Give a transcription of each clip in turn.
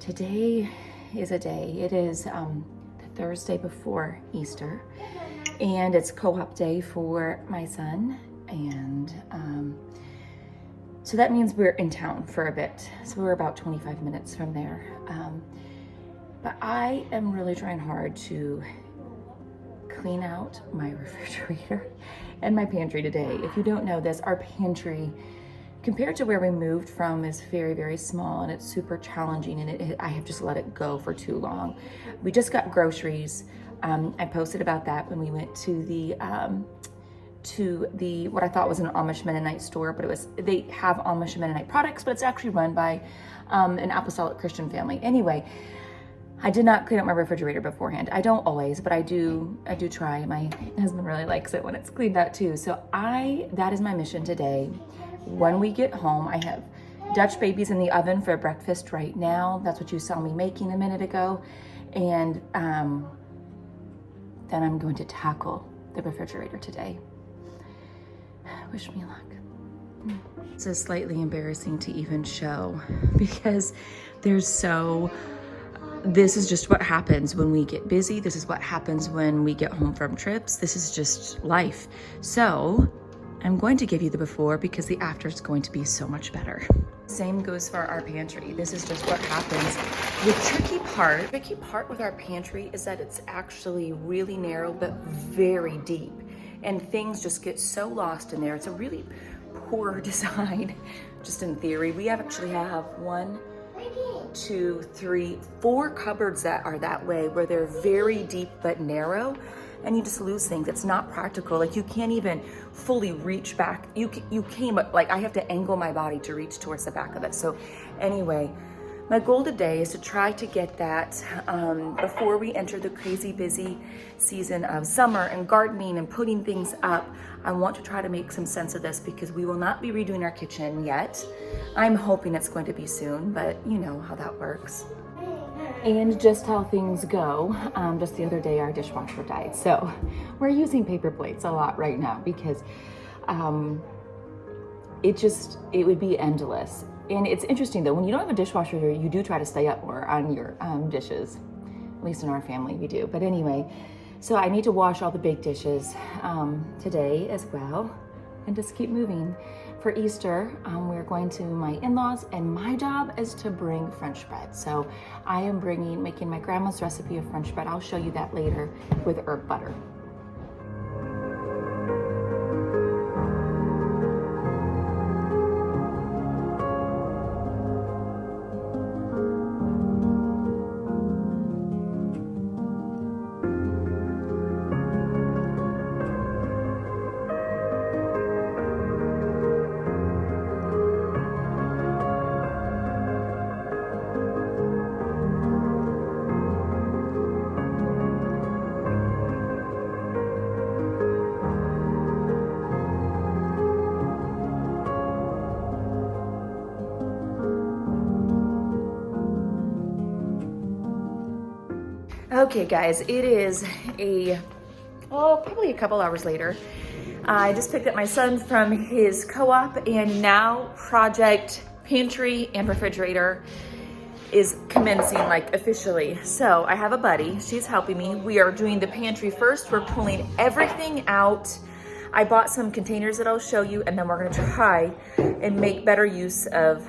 Today is a day. It is the Thursday before Easter, and it's co-op day for my son, and so that means we're in town for a bit. So we're about 25 minutes from there. But I am really trying hard to clean out my refrigerator and my pantry today. If you don't know this, our pantry, compared to where we moved from, is very, very small, and it's super challenging, and I have just let it go for too long. We just got groceries. I posted about that when we went to the what I thought was an Amish Mennonite store, but they have Amish Mennonite products, but it's actually run by an apostolic Christian family. Anyway, I did not clean up my refrigerator beforehand. I don't always, but I do try. My husband really likes it when it's cleaned out too. So that is my mission today. When we get home, I have Dutch babies in the oven for breakfast right now. That's what you saw me making a minute ago. And then I'm going to tackle the refrigerator today. Wish me luck. This is slightly embarrassing to even show because this is just what happens when we get busy. This is what happens when we get home from trips. This is just life. So I'm going to give you the before because the after is going to be so much better. Same goes for our pantry. This is just what happens. The tricky part with our pantry is that it's actually really narrow but very deep, and things just get so lost in there. It's a really poor design, just in theory. We actually have 1, 2, 3, 4 cupboards that are that way, where they're very deep but narrow, and you just lose things. It's not practical. Like, you can't even fully reach back. You came, like, I have to angle my body to reach towards the back of it. So anyway, my goal today is to try to get that before we enter the crazy busy season of summer and gardening and putting things up. I want to try to make some sense of this because we will not be redoing our kitchen yet. I'm hoping it's going to be soon, but you know how that works. And just how things go, just the other day our dishwasher died. So we're using paper plates a lot right now because it would be endless. And it's interesting though, when you don't have a dishwasher, you do try to stay up more on your dishes. At least in our family we do. But anyway, so I need to wash all the big dishes today as well, and just keep moving. For Easter, we're going to my in-laws, and my job is to bring French bread. So I am making my grandma's recipe of French bread. I'll show you that later with herb butter. Okay guys, it is probably a couple hours later. I just picked up my son from his co-op, and now project pantry and refrigerator is commencing, like, officially. So I have a buddy, she's helping me. We are doing the pantry first. We're pulling everything out. I bought some containers that I'll show you, and then we're gonna try and make better use of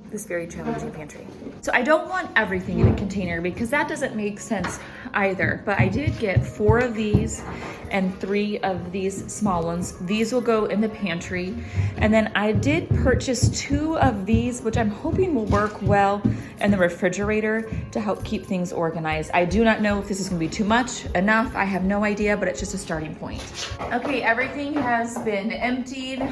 this very challenging pantry. So I don't want everything in a container because that doesn't make sense either, but I did get 4 of these and 3 of these small ones. These will go in the pantry. And then I did purchase 2 of these, which I'm hoping will work well in the refrigerator to help keep things organized. I do not know if this is gonna be too much, enough, I have no idea, but it's just a starting point. Okay, everything has been emptied.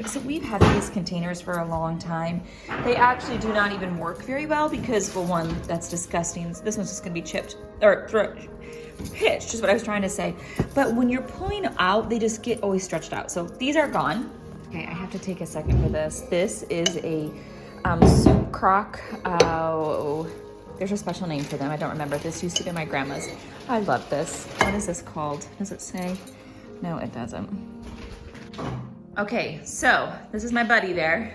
So we've had these containers for a long time. They actually do not even work very well because, well, one, that's disgusting. This one's just gonna be chipped, or pitched, is what I was trying to say. But when you're pulling out, they just get always stretched out. So these are gone. Okay, I have to take a second for this. This is a soup crock. There's a special name for them. I don't remember. This used to be my grandma's. I love this. What is this called? Does it say? No, it doesn't. Okay, so this is my buddy there.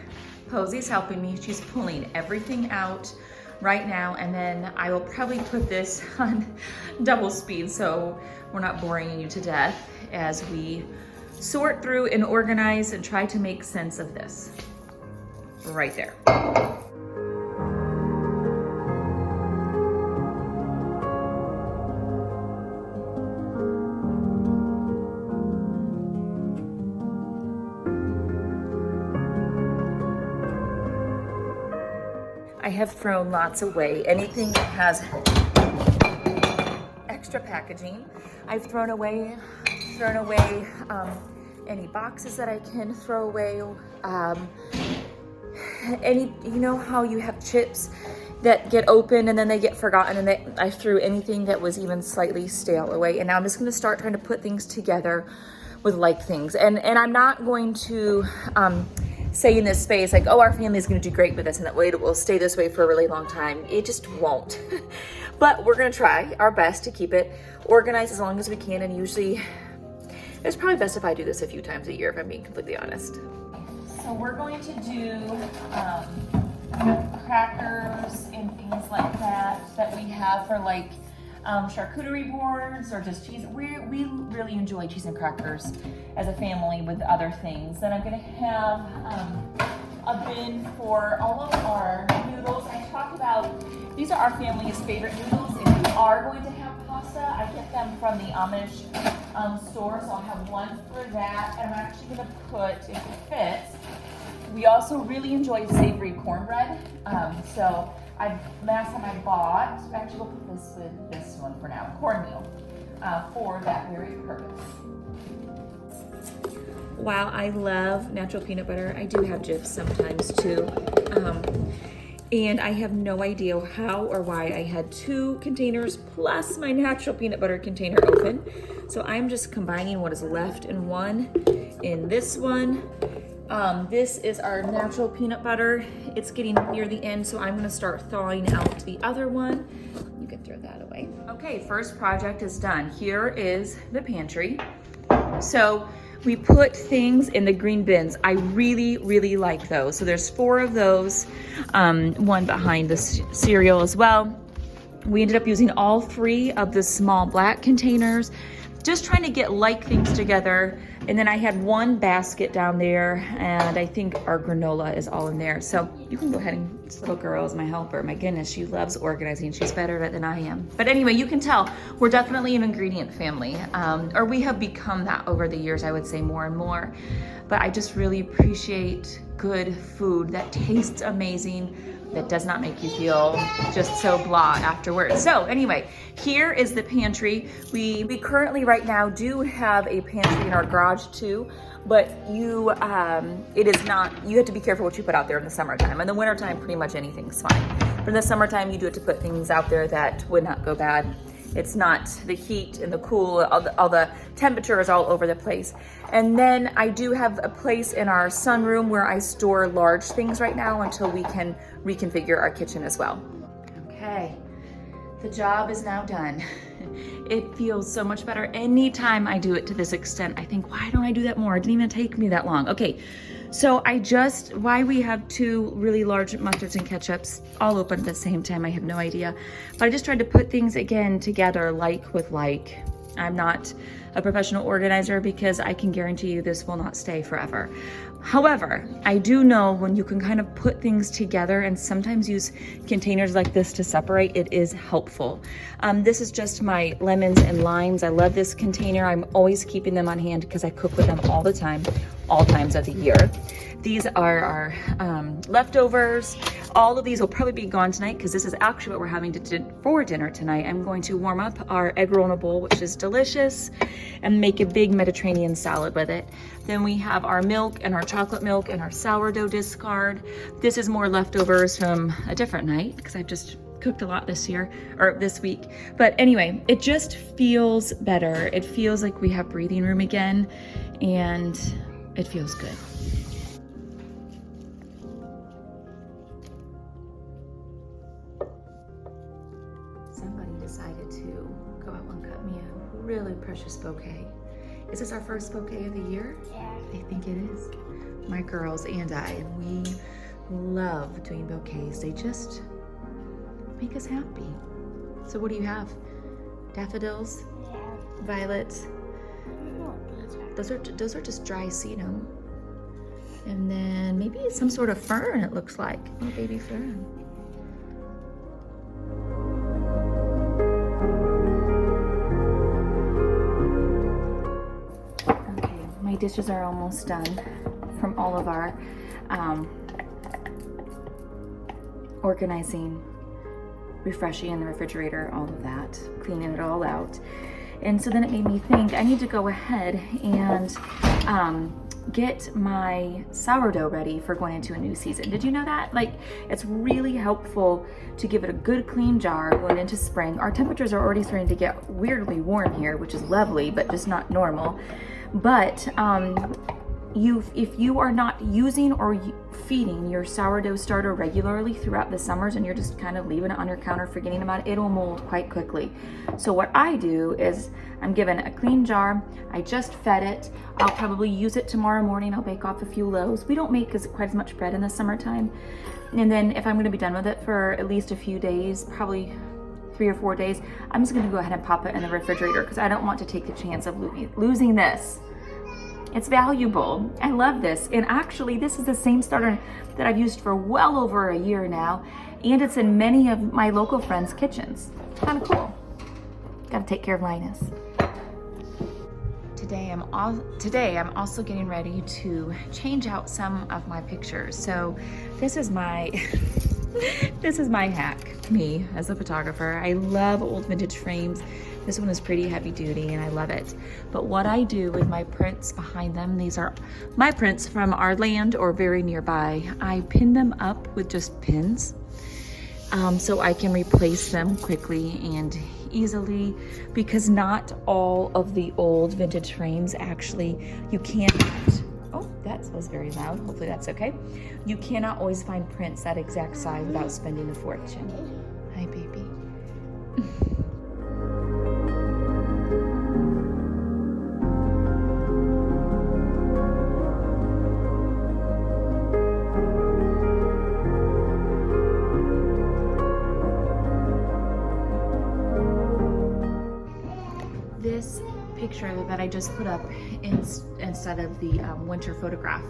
Posey's helping me. She's pulling everything out right now, and then I will probably put this on double speed so we're not boring you to death as we sort through and organize and try to make sense of this. Right there. I have thrown lots away. Anything that has extra packaging, I've thrown away. Any boxes that I can throw away. You know how you have chips that get open and then they get forgotten, and I threw anything that was even slightly stale away. And now I'm just gonna start trying to put things together with like things. And I'm not going to say in this space like, oh, our family is gonna do great with this and that way it will stay this way for a really long time. It just won't. But we're gonna try our best to keep it organized as long as we can, and usually it's probably best if I do this a few times a year, if I'm being completely honest. So we're going to do crackers and things like that we have for like charcuterie boards or just cheese. We really enjoy cheese and crackers as a family with other things. Then I'm gonna have a bin for all of our noodles. I talked about, these are our family's favorite noodles. If you are going to have pasta, I get them from the Amish store, so I'll have one for that. And I'm actually gonna put, if it fits, we also really enjoy savory cornbread. So last time I bought, actually we'll put this with this one for now, cornmeal, for that very purpose. While I love natural peanut butter, I do have Jif sometimes too. And I have no idea how or why I had 2 containers plus my natural peanut butter container open. So I'm just combining what is left in one in this one. This is our natural peanut butter. It's getting near the end, so I'm gonna start thawing out the other one. You can throw that away. Okay, first project is done. Here is the pantry. So we put things in the green bins. I really like those. So there's 4 of those, one behind the cereal as well. We ended up using all 3 of the small black containers, just trying to get like things together. And then I had 1 basket down there, and I think our granola is all in there. So you can go ahead and, this little girl is my helper. My goodness, she loves organizing. She's better at it than I am. But anyway, you can tell we're definitely an ingredient family, or we have become that over the years, I would say, more and more. But I just really appreciate good food that tastes amazing, that does not make you feel just so blah afterwards. So anyway, here is the pantry. We currently right now do have a pantry in our garage too, but it is not, you have to be careful what you put out there in the summertime. In the wintertime, pretty much anything's fine. But in the summertime, you do have to put things out there that would not go bad. It's not the heat and the cool, all the temperature is all over the place. And then I do have a place in our sunroom where I store large things right now until we can reconfigure our kitchen as well. Okay, the job is now done. It feels so much better. Anytime I do it to this extent, I think, why don't I do that more? It didn't even take me that long. Okay, so why we have 2 really large mustards and ketchups all open at the same time, I have no idea. But I just tried to put things again together, like with like. I'm not a professional organizer because I can guarantee you this will not stay forever. However, I do know when you can kind of put things together and sometimes use containers like this to separate, it is helpful. This is just my lemons and limes. I love this container. I'm always keeping them on hand because I cook with them all the time, all times of the year. These are our leftovers. All of these will probably be gone tonight because this is actually what we're having for dinner tonight. I'm going to warm up our egg roll in a bowl, which is delicious, and make a big Mediterranean salad with it. Then we have our milk and our chocolate milk and our sourdough discard. This is more leftovers from a different night because I've just cooked a lot this week. But anyway, it just feels better. It feels like we have breathing room again, and it feels good. Somebody decided to go out and cut me a really precious bouquet. Is this our first bouquet of the year? Yeah. I think it is. My girls and I, we love doing bouquets. They just make us happy. So what do you have? Daffodils? Yeah. Violets? Those are just dry sedum. And then maybe it's some sort of fern, it looks like. Oh, baby fern. Okay, my dishes are almost done from all of our organizing, refreshing in the refrigerator, all of that, cleaning it all out. And so then it made me think I need to go ahead and get my sourdough ready for going into a new season. Did you know that? Like, it's really helpful to give it a good clean jar going into spring. Our temperatures are already starting to get weirdly warm here, which is lovely, but just not normal. But if you are not using or feeding your sourdough starter regularly throughout the summers and you're just kind of leaving it on your counter, forgetting about it, it'll mold quite quickly. So what I do is I'm given a clean jar. I just fed it. I'll probably use it tomorrow morning. I'll bake off a few loaves. We don't make quite as much bread in the summertime. And then if I'm going to be done with it for at least a few days, probably 3 or 4 days, I'm just going to go ahead and pop it in the refrigerator because I don't want to take the chance of losing this. It's valuable. I love this. And actually, this is the same starter that I've used for well over a year now. And it's in many of my local friends' kitchens. Kind of cool. Got to take care of Linus. Today I'm also getting ready to change out some of my pictures. So this is my this is my hack, me as a photographer. I love old vintage frames. This one is pretty heavy duty and I love it. But what I do with my prints behind them, these are my prints from our land or very nearby. I pin them up with just pins so I can replace them quickly and easily, because not all of the old vintage frames actually, you can't, oh, that was very loud. Hopefully that's okay. You cannot always find prints that exact size without spending a fortune. Hi, baby. This picture that I just put up instead of the winter photograph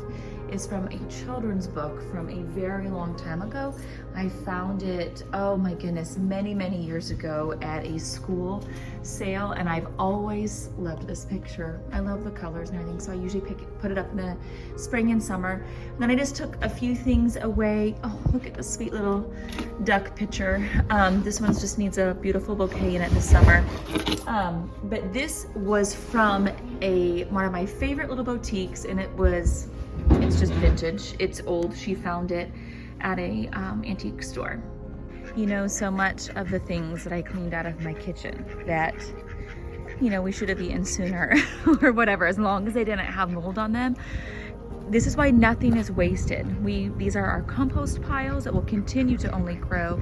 is from a children's book from a very long time ago. I found it, oh my goodness, many, many years ago at a school sale, and I've always loved this picture. I love the colors and everything, so I usually put it up in the spring and summer. And then I just took a few things away. Oh, look at this sweet little duck picture. This one just needs a beautiful bouquet in it this summer. But this was from one of my favorite little boutiques, and it's just vintage. It's old. She found it at a antique store. You know, so much of the things that I cleaned out of my kitchen that, you know, we should have eaten sooner or whatever, as long as they didn't have mold on them. This is why nothing is wasted. These are our compost piles that will continue to only grow,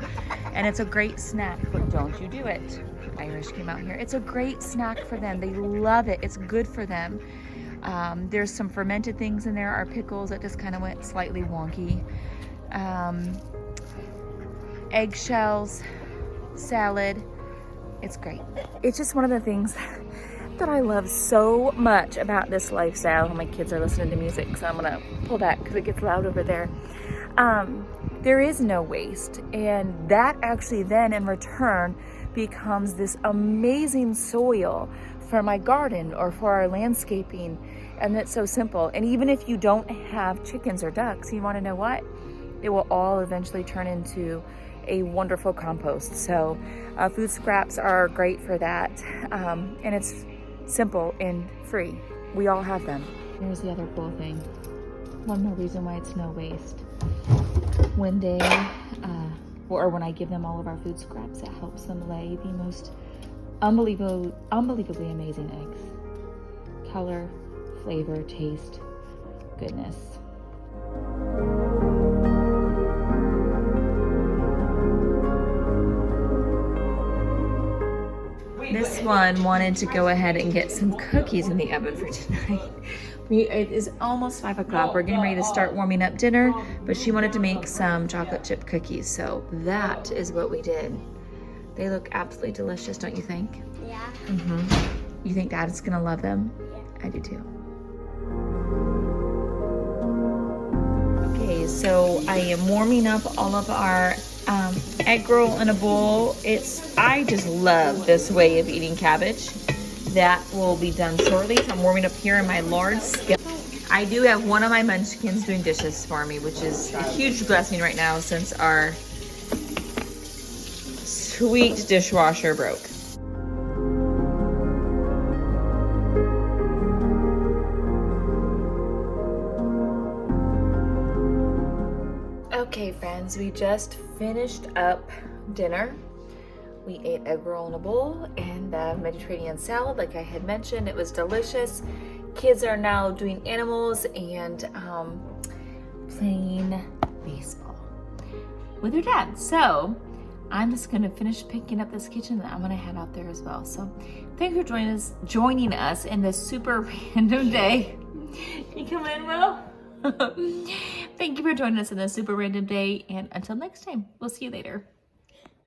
and it's a great snack, but don't you do it. Irish came out here. It's a great snack for them. They love it. It's good for them. There's some fermented things in there. Our pickles that just kind of went slightly wonky. Eggshells, salad. It's great. It's just one of the things that I love so much about this lifestyle. My kids are listening to music, so I'm gonna pull back because it gets loud over there. There is no waste, and that actually then in return becomes this amazing soil for my garden or for our landscaping. And it's so simple. And even if you don't have chickens or ducks, you want to know what? It will all eventually turn into a wonderful compost. So food scraps are great for that. And it's simple and free. We all have them. Here's the other cool thing. One more reason why it's no waste. When they, or when I give them all of our food scraps, it helps them lay the most unbelievably amazing eggs. Color, flavor, taste, goodness. This one wanted to go ahead and get some cookies in the oven for tonight. It is almost 5 o'clock. We're getting ready to start warming up dinner, but she wanted to make some chocolate chip cookies, so that is what we did. They look absolutely delicious, don't you think? Yeah. Mm-hmm. You think Dad's gonna love them? Yeah. I do too. Okay, so I am warming up all of our egg roll in a bowl. I just love this way of eating cabbage. That will be done shortly. So I'm warming up here in my large skillet. I do have one of my munchkins doing dishes for me, which is a huge blessing right now since our sweet dishwasher broke. Okay friends, we just finished up dinner. We ate egg roll in a bowl and the Mediterranean salad, like I had mentioned. It was delicious. Kids are now doing animals and playing baseball with their dad. So I'm just gonna finish picking up this kitchen and I'm gonna head out there as well. So thanks for joining us in this super random day. You come in, Will? Thank you for joining us in this super random day, and until next time, we'll see you later.